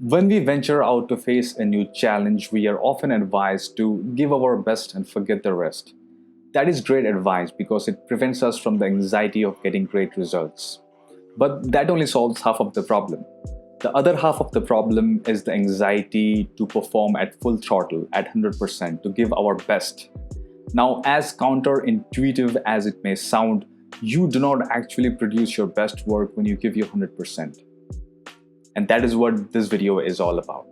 When we venture out to face a new challenge, we are often advised to give our best and forget the rest. That is great advice because it prevents us from the anxiety of getting great results. But that only solves half of the problem. The other half of the problem is the anxiety to perform at full throttle, at 100%, to give our best. Now, as counterintuitive as it may sound, you do not actually produce your best work when you give your 100%. And that is what this video is all about.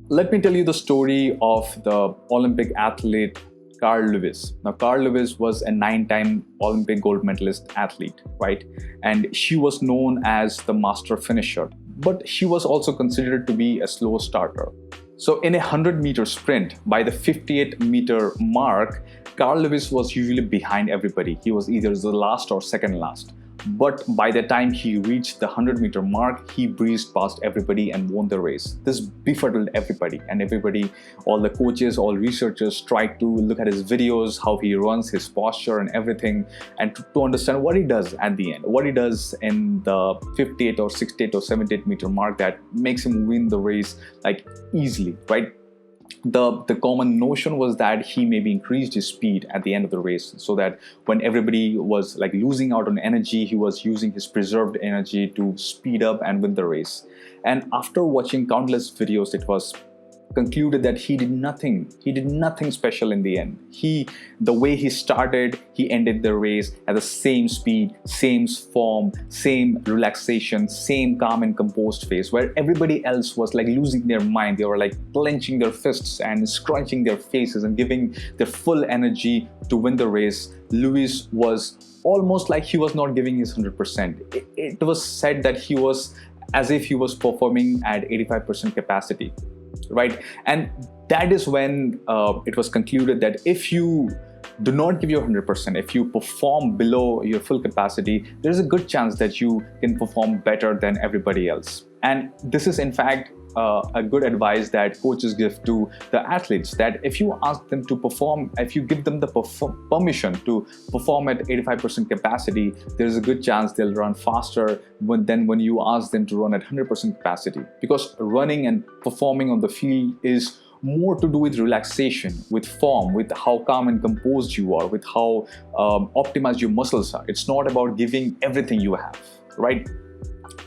Let me tell you the story of the Olympic athlete Carl Lewis. Now, Carl Lewis was a 9-time Olympic gold medalist athlete, right? And she was known as the master finisher, but she was also considered to be a slow starter. So in a 100-meter sprint, by the 58-meter mark, Carl Lewis was usually behind everybody. He was either the last or second last. But by the time he reached the 100-meter mark, he breezed past everybody and won the race. This befuddled everybody, and everybody, all the coaches, all researchers tried to look at his videos, how he runs, his posture and everything, and to understand what he does at the end, what he does in the 58 or 68 or 78 meter mark that makes him win the race like easily, right? The common notion was that he maybe increased his speed at the end of the race, so that when everybody was like losing out on energy, he was using his preserved energy to speed up and win the race. And after watching countless videos, it was concluded that he did nothing special in the end. The way he started, he ended the race at the same speed, same form, same relaxation, same calm and composed face, where everybody else was like losing their mind. They were like clenching their fists and scrunching their faces and giving their full energy to win the race. Lewis was almost like he was not giving his 100%. It was said that he was as if he was performing at 85% capacity, right? And that is when it was concluded that if you do not give your 100%, if you perform below your full capacity, there's a good chance that you can perform better than everybody else. And this is in fact a good advice that coaches give to the athletes, that if you ask them to perform, if you give them the permission to perform at 85% capacity, there's a good chance they'll run faster than when you ask them to run at 100% capacity. Because running and performing on the field is more to do with relaxation, with form, with how calm and composed you are, with how optimized your muscles are. It's not about giving everything you have, right?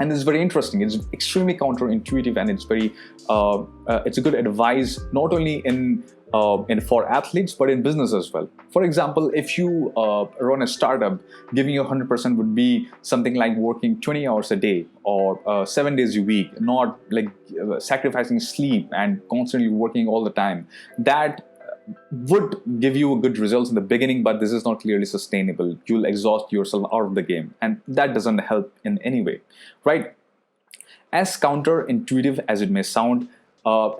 And it's very interesting. It's extremely counterintuitive, and it's very it's a good advice not only in for athletes but in business as well. For example, if you run a startup, giving your 100% would be something like working 20 hours a day or 7 days a week, not like sacrificing sleep and constantly working all the time. That would give you good results in the beginning, but this is not clearly sustainable. You'll exhaust yourself out of the game, and that doesn't help in any way, right? As counterintuitive as it may sound,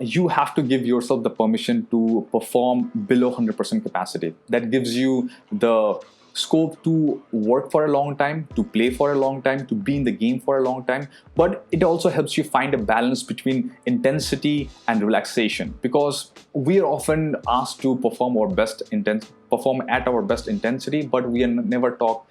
you have to give yourself the permission to perform below 100% capacity. That gives you the scope to work for a long time, to play for a long time, to be in the game for a long time. But it also helps you find a balance between intensity and relaxation, because we are often asked to perform at our best intensity, but we never talk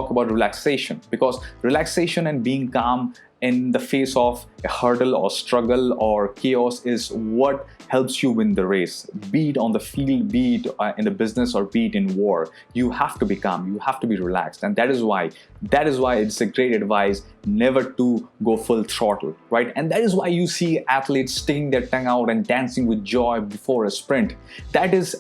about relaxation, because relaxation and being calm in the face of a hurdle or struggle or chaos is what helps you win the race. Be it on the field, be it in the business, or be it in war. You have to be calm, you have to be relaxed, and that is why it's a great advice never to go full throttle, right? And that is why you see athletes sticking their tongue out and dancing with joy before a sprint. That is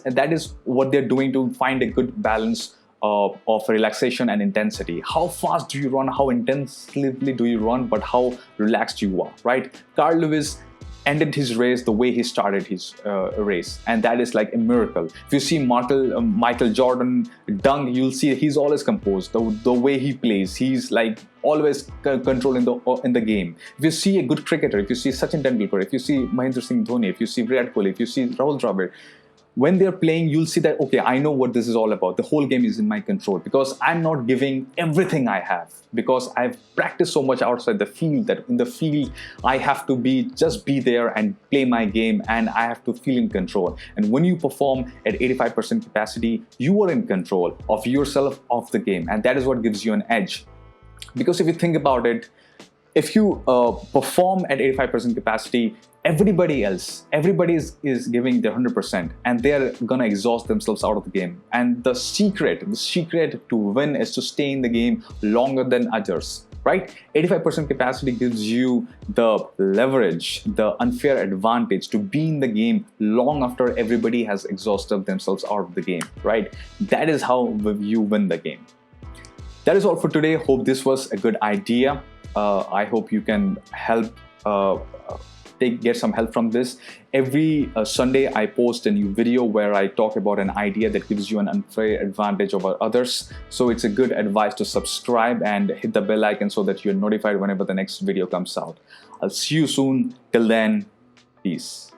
what they're doing to find a good balance of relaxation and intensity. How fast do you run? How intensively do you run? But how relaxed you are, right? Carl Lewis ended his race the way he started his race, and that is like a miracle. If you see Michael Jordan dunk, you'll see he's always composed. The way he plays, he's like always controlling in the game. If you see a good cricketer, if you see Sachin Tendulkar, if you see Mahendra Singh Dhoni, if you see Virat Kohli, if you see Rahul Dravid, when they're playing, you'll see that, okay, I know what this is all about. The whole game is in my control because I'm not giving everything I have, because I've practiced so much outside the field that in the field, I have to just be there and play my game, and I have to feel in control. And when you perform at 85% capacity, you are in control of yourself, of the game. And that is what gives you an edge. Because if you think about it, if you perform at 85% capacity, everybody is giving their 100%, and they're gonna exhaust themselves out of the game. And the secret to win is to stay in the game longer than others, right? 85% capacity gives you the leverage, the unfair advantage to be in the game long after everybody has exhausted themselves out of the game, right? That is how you win the game. That is all for today. Hope this was a good idea. I hope you can help get some help from this. Every Sunday I post a new video where I talk about an idea that gives you an unfair advantage over others. So it's a good advice to subscribe and hit the bell icon so that you're notified whenever the next video comes out. I'll see you soon. Till then, peace.